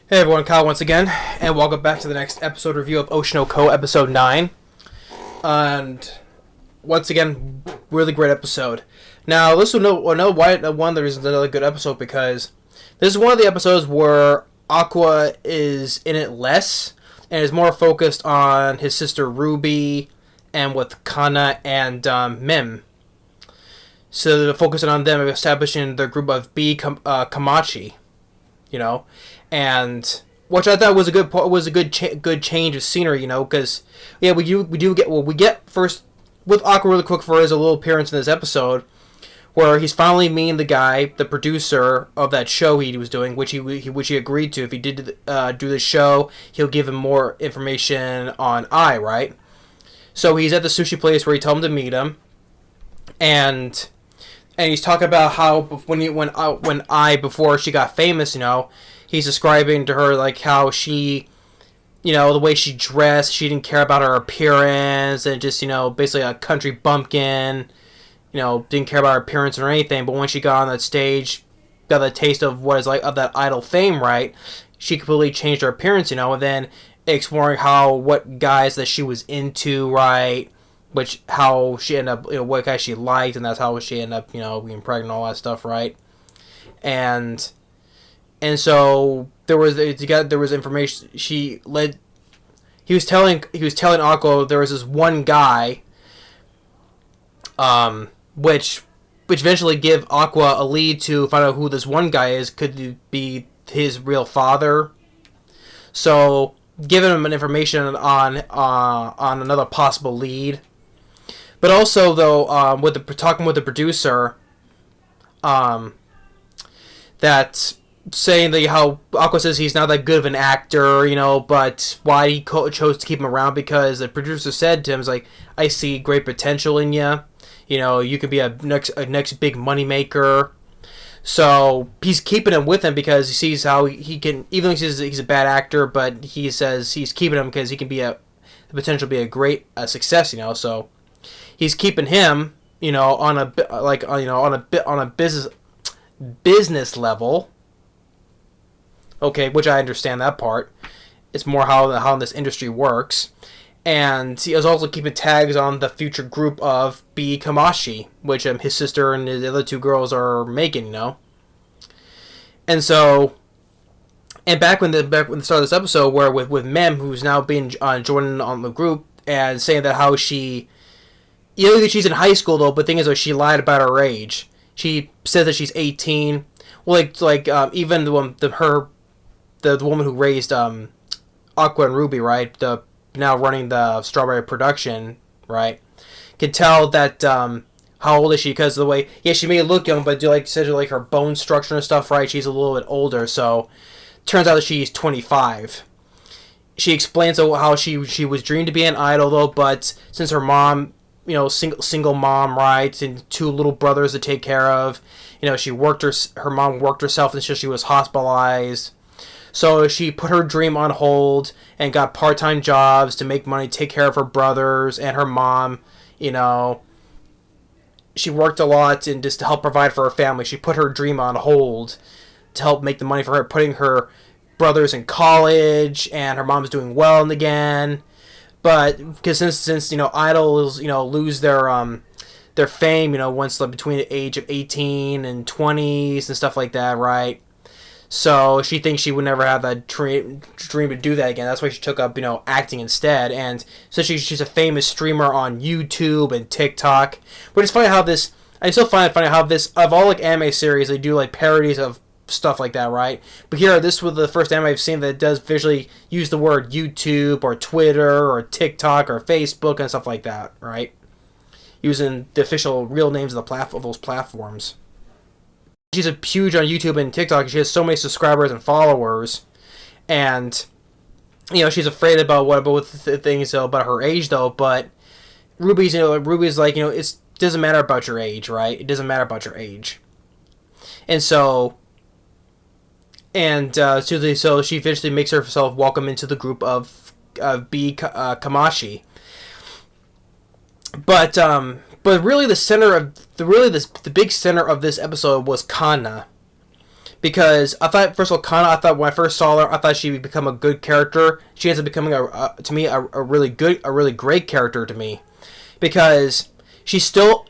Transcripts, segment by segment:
Hey everyone, Kyle once again, and welcome back to the next episode review of Oshi no Ko, episode 9. And once again, really great episode. Now, this will know why one there is another good episode, because this is one of the episodes where Aqua is in it less and is more focused on his sister Ruby and with Kana and Mim. So they're focusing on them establishing their group of Komachi, and which I thought was a good change of scenery, because we get first with Aqua really quick for his little appearance in this episode, where he's finally meeting the guy, the producer of that show he was doing, which he agreed to. If he did do the show, he'll give him more information on right. So he's at the sushi place where he told him to meet him, and he's talking about how when before she got famous, he's describing to her like how she, the way she dressed, she didn't care about her appearance, and just basically a country bumpkin, didn't care about her appearance or anything. But when she got on that stage, got the taste of what is like of that idol fame, right? She completely changed her appearance, and then exploring what guys that she was into, right? How she ended up, what guy she liked, and that's how she ended up, being pregnant, all that stuff, right? And so there was information he was telling Akko there was this one guy, which eventually give Aqua a lead to find out who this one guy is. Could be his real father. So giving him an information on another possible lead. But also, though, talking with the producer, that's saying that how Aqua says he's not that good of an actor, but why he chose to keep him around, because the producer said to him, like, I see great potential in you. You could be a next big moneymaker. So he's keeping him with him because he sees how he can, even though he says he's a bad actor, but he says he's keeping him because he can be the potential to be a great success, so he's keeping him, on a business level. Okay, which I understand that part. It's more how this industry works. And he is also keeping tags on the future group of Komachi, which his sister and the other two girls are making, And so, and back when the start of this episode, where with Mem, who's now being joining on the group, and saying that how she, that she's in high school though, but the thing is that she lied about her age. She says that she's 18. Well, even the woman who raised Aqua and Ruby, right? The now running the strawberry production, right? Can tell that how old is she, because of the way she may look young, but her bone structure and stuff, right? She's a little bit older, so turns out that she's 25. She explains how she was dreamed to be an idol though, but since her mom, single mom, right, and two little brothers to take care of, her mom worked herself until she was hospitalized. So she put her dream on hold and got part-time jobs to make money, take care of her brothers and her mom. She worked a lot and just to help provide for her family. She put her dream on hold to help make the money for her, putting her brothers in college, and her mom's doing well again. But because since idols lose their fame once between the age of 18 and 20s and stuff like that, right? So she thinks she would never have that dream to do that again. That's why she took up, acting instead. And so she's a famous streamer on YouTube and TikTok. But it's funny how I still find it funny how of all anime series, they do parodies of stuff like that, right? But here, this was the first anime I've seen that does visually use the word YouTube or Twitter or TikTok or Facebook and stuff like that, right? Using the official real names of those platforms. She's a huge on YouTube and TikTok. She has so many subscribers and followers, and she's afraid about the things about her age though. But Ruby's like it doesn't matter about your age, right? It doesn't matter about your age, and so she eventually makes herself welcome into the group of Komachi. But really, the big center of this episode was Kana, because I thought, first of all, Kana, I thought when I first saw her, I thought she would become a good character. She ends up becoming to me a really good, a really great character to me, because she's still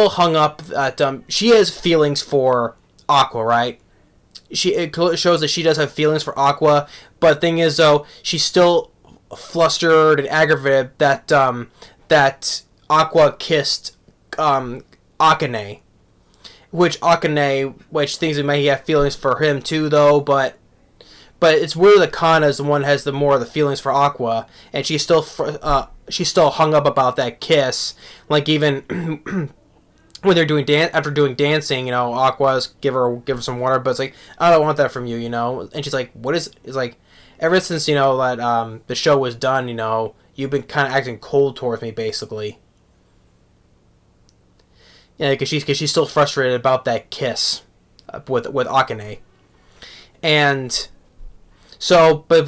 hung up at she has feelings for Aqua, right? It shows that she does have feelings for Aqua, but the thing is though, she's still flustered and aggravated that that Aqua kissed Akane, which thinks it may have feelings for him too though, but it's weird that Kana is the one who has the more of the feelings for Aqua, and she's still hung up about that kiss. Like even when they're doing after doing dancing, Aqua's give her some water, but it's like, I don't want that from you, and she's like, what is? It's like, ever since that the show was done, you've been kind of acting cold towards me, basically. Yeah, because she's still frustrated about that kiss with Akane, and so but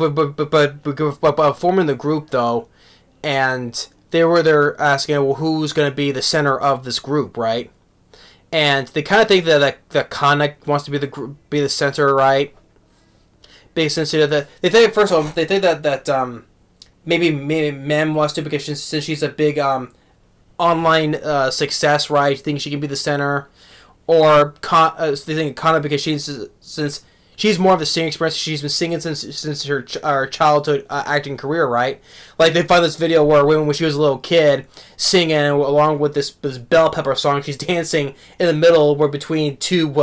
forming the group though, and they're asking, well, who's going to be the center of this group, right? And they kind of think that Kana wants to be the center, right? Since they think, first of all, they think that maybe Mem wants to, because since she's a big online success, right? Think she can be the center, or they think Kana because since she's more of the singing experience. She's been singing since her childhood acting career, right? Like they find this video where when she was a little kid singing along with this bell pepper song, she's dancing in the middle, where between two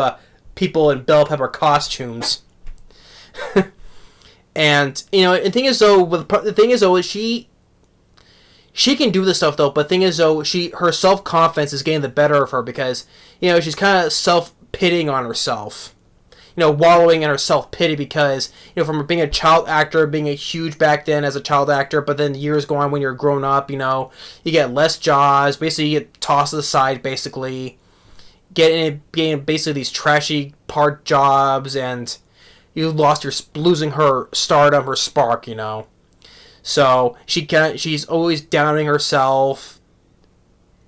people in bell pepper costumes. And the thing is though, she can do this stuff though, but the thing is though, her self confidence is getting the better of her, because she's kind of self pitying on herself. Wallowing in her self-pity, because, from being a child actor, being a huge back then as a child actor, but then years go on when you're grown up, you get less jobs, basically you get tossed aside, basically, getting basically these trashy part jobs, and you losing her stardom, her spark, So, she's always downing herself,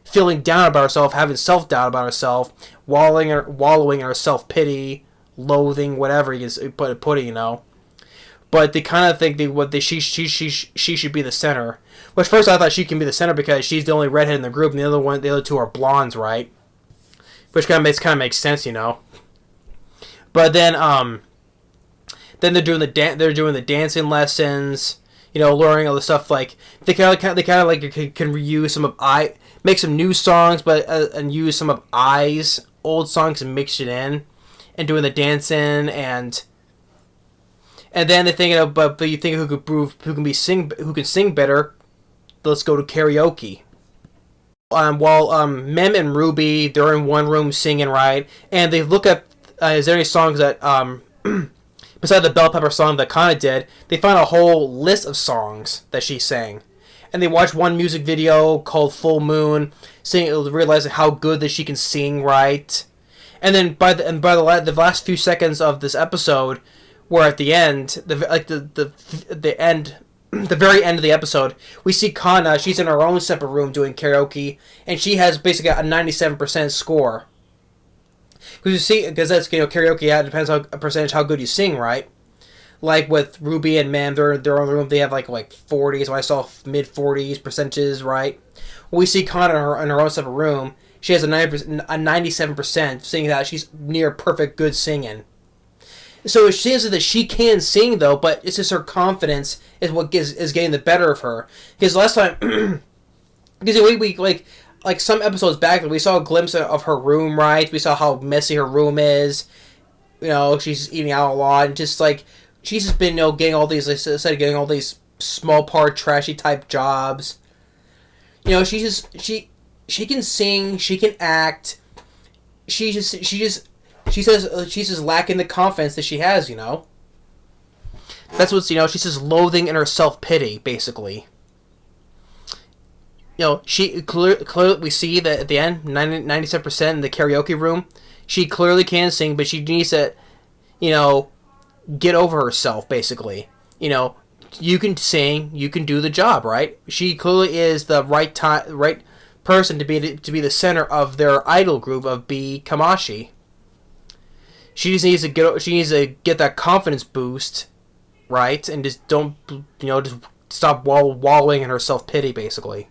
feeling down about herself, having self-doubt about herself, wallowing in her self-pity, loathing, whatever you put it, But they kind of think she should be the center. Which first I thought she can be the center because she's the only redhead in the group, and the other two are blondes, right? Which kind of makes sense, But then they're doing the dancing lessons, learning all the stuff. Like they kind of like can reuse make some new songs, but and use some of I's old songs and mix it in. And doing the dancing, and then they're thinking, but you think who can sing better? Let's go to karaoke. While Mem and Ruby, they're in one room singing, right? And they look up, is there any songs that besides the bell pepper song that Kana did? They find a whole list of songs that she sang, and they watch one music video called Full Moon, realizing how good that she can sing, right? And then by the last few seconds of this episode, where at the end, the very end of the episode, we see Kana. She's in her own separate room doing karaoke, and she has basically a 97% score. Because that's karaoke. Yeah, it depends on a percentage how good you sing, right? Like with Ruby and Mem, they're in their own room. They have like 40s. So I saw mid 40s percentages, right? We see Kana in her own separate room. She has a 97% saying that she's near perfect good singing. So it seems that she can sing though, but it's just her confidence is what is getting the better of her. Because last time, because we like some episodes back, we saw a glimpse of her room, right? We saw how messy her room is. She's eating out a lot, and just like she's just been getting all these, like I said, getting all these small part trashy type jobs. She can sing, she can act. She says she's just lacking the confidence that she has, That's what's, she's just loathing in her self-pity, basically. She clearly, we see that at the end, 97% in the karaoke room, she clearly can sing, but she needs to, get over herself, basically. You can sing, you can do the job, right? She clearly is the right person to be the center of their idol group of Komachi. She needs to get that confidence boost, right? And just don't, just stop wallowing in her self pity, basically.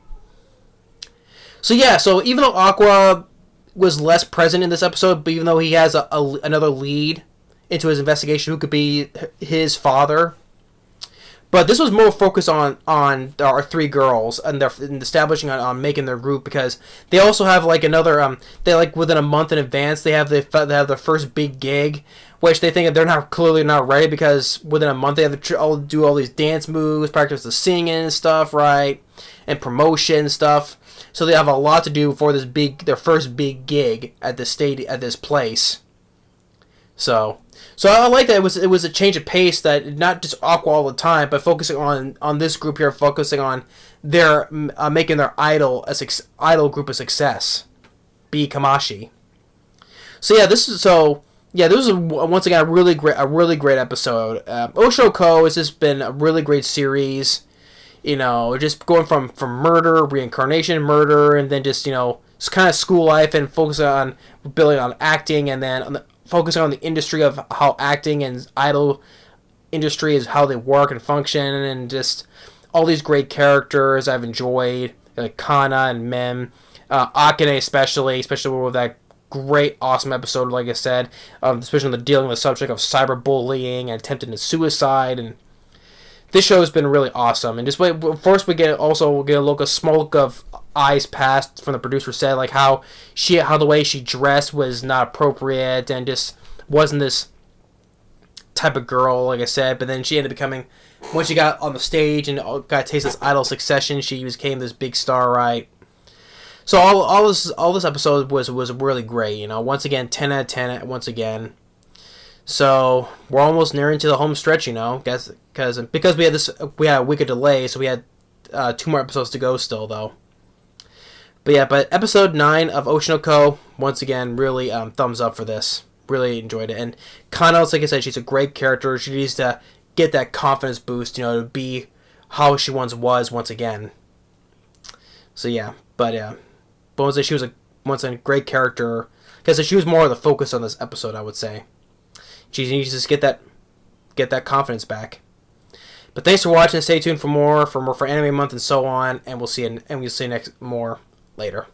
So yeah, so even though Aqua was less present in this episode, but even though he has another lead into his investigation, who could be his father. But this was more focused on our three girls and establishing on making their group, because they also have like another they like within a month in advance they have their first big gig, which they think they're clearly not ready, because within a month they have to do all these dance moves, practice the singing and stuff, right, and promotion stuff. So they have a lot to do for their first big gig at this place. So I like that it was a change of pace, that not just Aqua all the time, but focusing on this group here, focusing on their making their idol group a success, be Komachi. So yeah, this was once again a really great episode. Oshi no Ko has just been a really great series. Just going from murder, reincarnation, murder, and then just it's kind of school life, and focusing on building on acting, and then focusing on the industry of how acting and idol industry is, how they work and function, and just all these great characters I've enjoyed, like Kana and Mem, Akane especially with that great, awesome episode, like I said, especially on the dealing with the subject of cyberbullying and attempted suicide. And this show has been really awesome. And just first we get a look, a small look of eyes past from the producer said, like how the way she dressed was not appropriate and just wasn't this type of girl, like I said. But then she ended up becoming, once she got on the stage and got a taste of this idol succession, she became this big star, right? So all this episode was really great. Once again, 10 out of 10 once again. So we're almost nearing to the home stretch, because we had a week of delay, so we had 2 more episodes to go still, though. But episode 9 of Oshi no Ko, once again, really thumbs up for this. Really enjoyed it. And Kana, like I said, she's a great character. She needs to get that confidence boost, to be how she once was once again. So yeah, but she was a great character, because she was more of the focus on this episode, I would say. She needs to just get that confidence back. But thanks for watching. Stay tuned for more for Anime Month and so on, and we'll see you next more later.